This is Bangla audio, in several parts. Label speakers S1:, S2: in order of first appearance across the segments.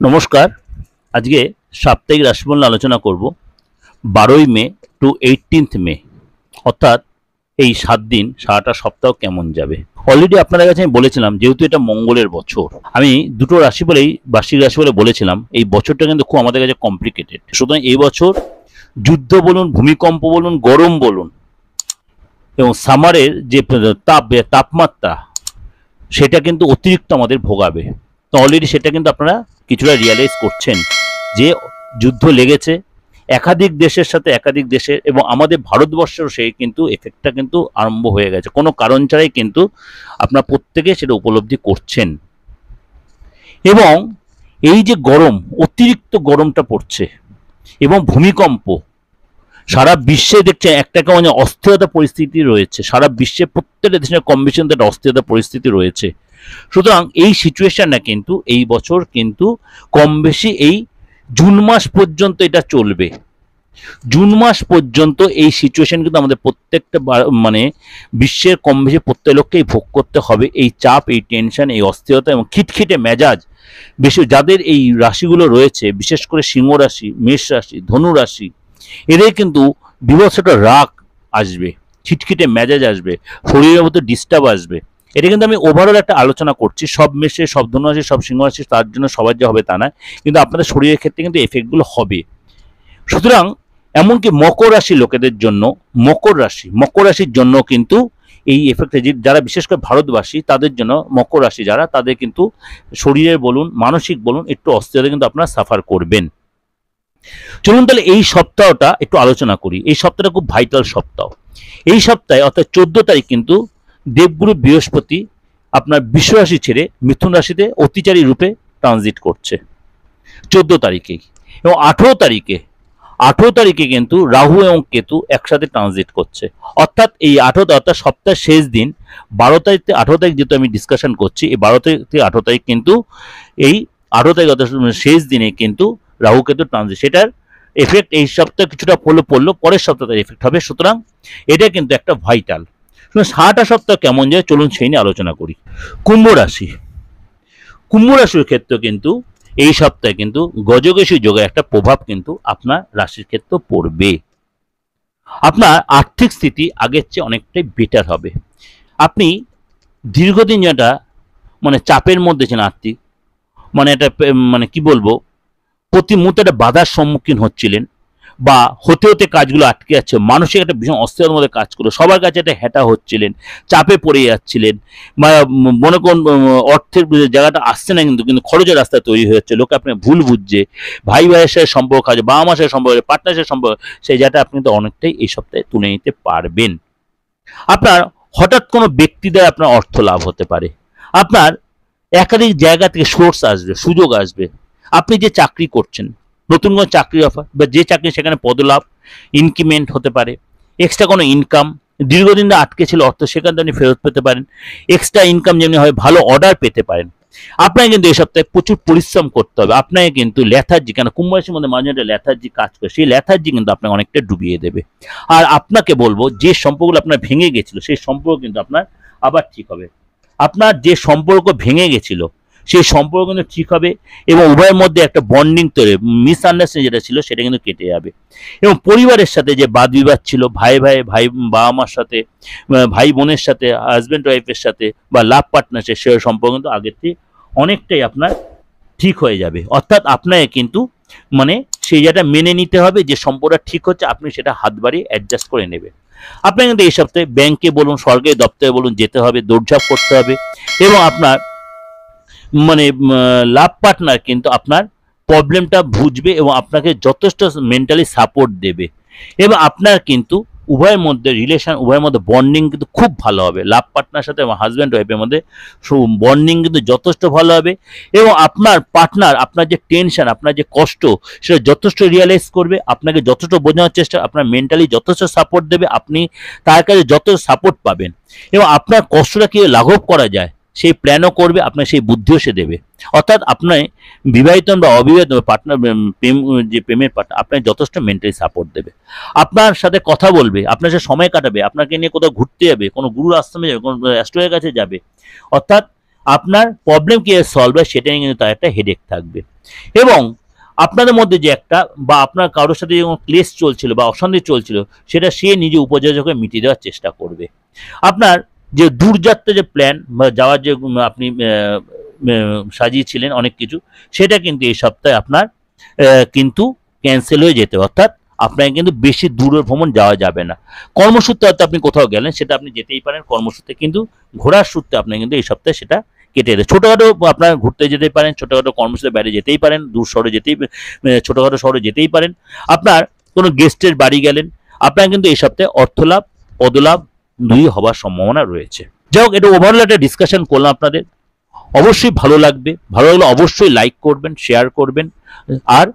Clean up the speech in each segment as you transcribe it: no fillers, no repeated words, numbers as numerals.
S1: নমস্কার। আজকে সাপ্তাহিক রাশিফল নিয়ে আলোচনা করব 12ই মে টু 18th মে, অর্থাৎ এই 7 দিন সারাটা সপ্তাহ কেমন যাবে। অলরেডি আপনাদের কাছে আমি বলেছিলাম, যেহেতু এটা মঙ্গলের বছর, আমি দুটো রাশি বলেই বার্ষিক রাশি বলে বলেছিলাম এই বছরটা কিন্তু খুব আমাদের কাছে কমপ্লিকেটেড। সুতরাং এই বছর যুদ্ধ বলুন, ভূমিকম্প বলুন, গরম বলুন এবং সামারের যে তাপমাত্রা সেটা কিন্তু অতিরিক্ত আমাদের ভোগাবে। তো অলরেডি সেটা কিন্তু আপনারা কিছুটা রিয়ালাইজ করছেন যে যুদ্ধ লেগেছে একাধিক দেশের সাথে, একাধিক দেশের, এবং আমাদের ভারতবর্ষেও সেই কিন্তু এফেক্টটা কিন্তু আরম্ভ হয়ে গেছে। কোনো কারণ ছাড়াই কিন্তু আপনারা প্রত্যেকে সেটা উপলব্ধি করছেন। এবং এই যে গরম, অতিরিক্ত গরমটা পড়ছে এবং ভূমিকম্প, সারা বিশ্বে দেখছেন একটা কেমন অস্থিরতা পরিস্থিতি রয়েছে। সারা বিশ্বে প্রত্যেকটা দেশের কম বেশি একটা অস্থিরতা পরিস্থিতি রয়েছে। সুতরাং এই সিচুয়েশনটা কিন্তু এই বছর কিন্তু কম বেশি এই জুন মাস পর্যন্ত এটা চলবে। জুন মাস পর্যন্ত এই সিচুয়েশন কিন্তু আমাদের প্রত্যেকটা মানে বিশ্বের কম বেশি প্রত্যেক লোককেই ভোগ করতে হবে। এই চাপ, এই টেনশন, এই অস্থিরতা এবং খিটখিটে মেজাজ বেশি যাদের এই রাশিগুলো রয়েছে, বিশেষ করে সিংহ রাশি, মেষ রাশি, ধনু রাশি, এদের কিন্তু বিভৎসটা রাগ আসবে, খিটখিটে মেজাজ আসবে, শরীরের মধ্যে ডিস্টার্ব আসবে। এটা কিন্তু আমি ওভারঅল একটা আলোচনা করছি, সব মেষে, সব ধনু রাশি, সব সিংহ রাশি তার জন্য সবার যে হবে তা না, কিন্তু আপনাদের শরীরের ক্ষেত্রে কিন্তু এফেক্টগুলো হবে। সুতরাং এমনকি মকর রাশি লোকেদের জন্য, মকর রাশির জন্য কিন্তু এই এফেক্টে, যারা বিশেষ করে ভারতবাসী তাদের জন্য, মকর রাশি যারা, তাদের কিন্তু শরীরের বলুন, মানসিক বলুন, একটু অস্থিরতা কিন্তু আপনারা সাফার করবেন। চলুন তাহলে এই সপ্তাহটা একটু আলোচনা করি। এই সপ্তাহটা খুব ভাইটাল সপ্তাহ। এই সপ্তাহে অর্থাৎ 14 তারিখ কিন্তু দেবগুরু বৃহস্পতি আপনার বৃষ রাশি ছেড়ে মিথুন রাশিতে অতিচারী রূপে ট্রানজিট করছে 14 তারিখেই। এবং 18 তারিখে কিন্তু রাহু এবং কেতু একসাথে ট্রানজিট করছে। অর্থাৎ এই 18, অর্থাৎ সপ্তাহের শেষ দিন 12 তারিখ থেকে 18 তারিখ, যেহেতু আমি ডিসকাশন করছি, এই 12 তারিখ থেকে 18 তারিখ কিন্তু এই 18 তারিখ অর্থাৎ শেষ দিনে কিন্তু রাহু কেতু ট্রানজিট, সেটার এফেক্ট এই সপ্তাহে কিছুটা পড়লো, পরের সপ্তাহে এফেক্ট হবে। সুতরাং এটা কিন্তু একটা ভাইটাল। সারাটা সপ্তাহ কেমন যায় চলুন সেই নিয়ে আলোচনা করি। কুম্ভ রাশির ক্ষেত্রে কিন্তু এই সপ্তাহে কিন্তু গজকেশী যোগের একটা প্রভাব কিন্তু আপনার রাশির ক্ষেত্রে পড়বে। আপনার আর্থিক স্থিতি আগের চেয়ে অনেকটাই বেটার হবে। আপনি দীর্ঘদিন যেটা মানে চাপের মধ্যে ছিলেন, আর্থিক মানে এটা মানে কি বলবো, প্রতি মুহূর্তে একটা বাধার সম্মুখীন হচ্ছিলেন, বা হতে হতে কাজগুলো আটকে যাচ্ছে, মানসিক একটা ভীষণ অস্থিরতার মধ্যে কাজ করলো, সবার কাছে একটা হ্যাটা হচ্ছিলেন, চাপে পড়ে যাচ্ছিলেন, বা মনে করুন অর্থের জায়গাটা আসছে না, কিন্তু খরচের রাস্তা তৈরি হয়ে যাচ্ছে, লোকে আপনি ভুল বুঝছে, ভাই ভাইয়ের সাথে সম্পর্ক আছে, বাবা মার সাথে সম্পর্ক, পার্টনার সাথে সম্পর্ক, সেই জায়গাটা আপনি কিন্তু অনেকটাই এই সপ্তাহে তুলে নিতে পারবেন। আপনার হঠাৎ কোনো ব্যক্তি দ্বারা আপনার অর্থ লাভ হতে পারে। আপনার একাধিক জায়গা থেকে সোর্স আসবে, সুযোগ আসবে। আপনি যে চাকরি করছেন, নতুন কোনো চাকরি অফার, বা যে চাকরি সেখানে পদলাভ, ইনক্রিমেন্ট হতে পারে, এক্সট্রা কোনো ইনকাম, দীর্ঘদিন ধরে আটকে ছিল অর্থ, সেখান থেকে আপনি ফেরত পেতে পারেন, এক্সট্রা ইনকাম যেমনি হয়, ভালো অর্ডার পেতে পারেন। আপনাকে কিন্তু এই সপ্তাহে প্রচুর পরিশ্রম করতে হবে। আপনাকে কিন্তু ল্যাথার্জি, কেন কুম্ভ রাশির মধ্যে মাঝে মাঝে ল্যাথার্জি কাজ করে, সেই ল্যাথার্জি কিন্তু আপনাকে অনেকটা ডুবিয়ে দেবে। আর আপনাকে বলবো, যে সম্পর্কগুলো আপনার ভেঙে গেছিল সেই সম্পর্ক কিন্তু আপনার আবার ঠিক হবে। আপনার যে সম্পর্ক ভেঙে গেছিল সেই সম্পর্ক কিন্তু ঠিক হবে, এবং উভয়ের মধ্যে একটা বন্ডিং তৈরি, মিসআন্ডারস্ট্যান্ডিং যেটা ছিল সেটা কিন্তু কেটে যাবে। এবং পরিবারের সাথে যে বাদ বিবাদ ছিল, ভাই বাবা মার সাথে, ভাই বোনের সাথে, হাজব্যান্ড ওয়াইফের সাথে, বা লাভ পার্টনারশিপ, সে সম্পর্ক কিন্তু আগের থেকে অনেকটাই আপনার ঠিক হয়ে যাবে। অর্থাৎ আপনাকে কিন্তু মানে সেই জায়গাটা মেনে নিতে হবে যে সম্পর্কটা ঠিক হচ্ছে, আপনি সেটা হাত বাড়িয়ে অ্যাডজাস্ট করে নেবে। আপনাকে কিন্তু এই সপ্তাহে ব্যাংকে বলুন, সরকারি দপ্তরে বলুন, যেতে হবে, দৌড়ঝাঁপ করতে হবে, এবং আপনার মানে লাভ পার্টনার কিন্তু আপনার প্রবলেমটা বুঝবে এবং আপনাকে যথেষ্ট মেন্টালি সাপোর্ট দেবে, এবং আপনার কিন্তু উভয়ের মধ্যে রিলেশন, উভয়ের মধ্যে বন্ডিং কিন্তু খুব ভালো হবে। লাভ পার্টনার সাথে এবং হাজব্যান্ড ওয়াইফের মধ্যে বন্ডিং কিন্তু যথেষ্ট ভালো হবে, এবং আপনার পার্টনার আপনার যে টেনশন, আপনার যে কষ্ট, সেটা যথেষ্ট রিয়ালাইজ করবে, আপনাকে যথেষ্ট বোঝানোর চেষ্টা, আপনার মেন্টালি যথেষ্ট সাপোর্ট দেবে, আপনি তার কাছে যথেষ্ট সাপোর্ট পাবেন, এবং আপনার কষ্টটা কীভাবে লাঘব করা যায় সেই প্ল্যানও করবে, আপনার সেই বুদ্ধিও সে দেবে। অর্থাৎ আপনার বিবাহিত বা অবিবাহিত পার্টনার, যে প্রেমের পার্টনার আপনার যথেষ্ট মেন্টালি সাপোর্ট দেবে, আপনার সাথে কথা বলবে, আপনার সাথে সময় কাটাবে, আপনাকে নিয়ে কোথাও ঘুরতে যাবে, কোনো গুরুর আশ্রমে যাবে, কোনো অ্যাস্ট্রোলজার কাছে যাবে। অর্থাৎ আপনার প্রবলেম কি সলভ হয় সেটা নিয়ে কিন্তু তার একটা হেডেক থাকবে। এবং আপনাদের মধ্যে যে একটা বা আপনার কারোর সাথে যে ক্লেশ চলছিল বা অশান্তি চলছিল সেটা সে নিজে উপযোজকে মিটিয়ে দেওয়ার চেষ্টা করবে। আপনার যে দূরযাত্রা যে প্ল্যান বা যাওয়ার যে আপনি সাজিয়েছিলেন অনেক কিছু, সেটা কিন্তু এই সপ্তাহে আপনার কিন্তু ক্যান্সেল হয়ে যেতে, অর্থাৎ আপনাকে কিন্তু বেশি দূরের ভ্রমণ যাওয়া যাবে না। কর্মসূত্রে হয়তো আপনি কোথাও গেলেন, সেটা আপনি যেতেই পারেন কর্মসূত্রে, কিন্তু ঘোরার সূত্রে আপনার কিন্তু এই সপ্তাহে সেটা কেটে দেয়। ছোটোখাটো আপনার ঘুরতে যেতে পারেন, ছোটোখাটো কর্মসূচিতে বাইরে যেতেই পারেন, দূর শহরে যেতেই ছোটোখাটো শহরে যেতেই পারেন। আপনার কোনো গেস্টের বাড়ি গেলেন, আপনার কিন্তু এই সপ্তাহে অর্থলাভ পদলাভ দুই হবার সম্ভাবনা রয়েছে। যাই হোক, এটা ওভারঅল একটা ডিসকাশন করলাম আপনাদের। অবশ্যই ভালো লাগবে, ভালো লাগলে অবশ্যই লাইক করবেন, শেয়ার করবেন। আর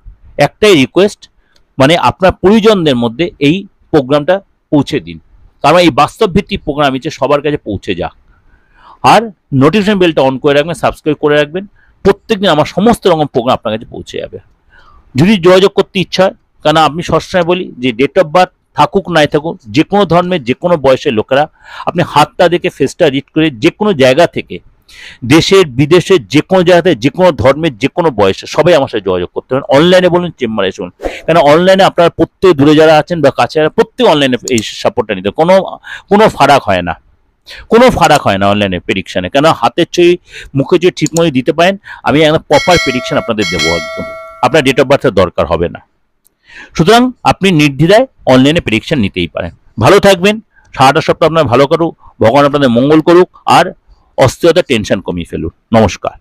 S1: একটাই রিকোয়েস্ট, মানে আপনার পরিজনদের মধ্যে এই প্রোগ্রামটা পৌঁছে দিন, কারণ এই বাস্তব ভিত্তিক প্রোগ্রাম হচ্ছে সবার কাছে পৌঁছে যাক। আর নোটিফিকেশন বেলটা অন করে রাখবেন, সাবস্ক্রাইব করে রাখবেন, প্রত্যেকদিন আমার সমস্ত রকম প্রোগ্রাম আপনার কাছে পৌঁছে যাবে। যদি যোগাযোগ করতে ইচ্ছা হয়, কারণ আমি সবসময় বলি যে ডেট অফ বার্থ থাকুক নাই থাকুক, যে কোনো ধর্মের যে কোনো বয়সের লোকেরা আপনি হাতটা দেখে ফেসটা রিড করে যে কোনো জায়গা থেকে, দেশের বিদেশের যে কোনো জায়গাতে, যে কোনো ধর্মের যে কোনো বয়সে সবাই আমার সাথে যোগাযোগ করতে পারেন। অনলাইনে বলুন, চেম্বারে শুনুন, কেন অনলাইনে আপনারা প্রত্যেক দূরে যারা আছেন বা কাছে যারা, প্রত্যেক অনলাইনে এই সাপোর্টটা নিতে কোনো ফারাক হয় না, কোনো ফারাক হয় না অনলাইনে প্রেডিকশানে। কেন হাতের ছবি মুখে ছবি ঠিক মতো দিতে পারেন, আমি একটা প্রপার প্রেডিকশন আপনাদের দেবো একদম, আপনার ডেট অফ বার্থের দরকার হবে না। সুতরাং আপনি নির্দ্বিধায় অনলাইনে প্রেডিকশন নিতেই পারেন। ভালো থাকবেন, সারাটা সপ্তাহ আপনার ভালো করুক, ভগবান আপনাদের মঙ্গল করুক, আর অস্থিরতা টেনশন কমিয়ে ফেলুন। নমস্কার।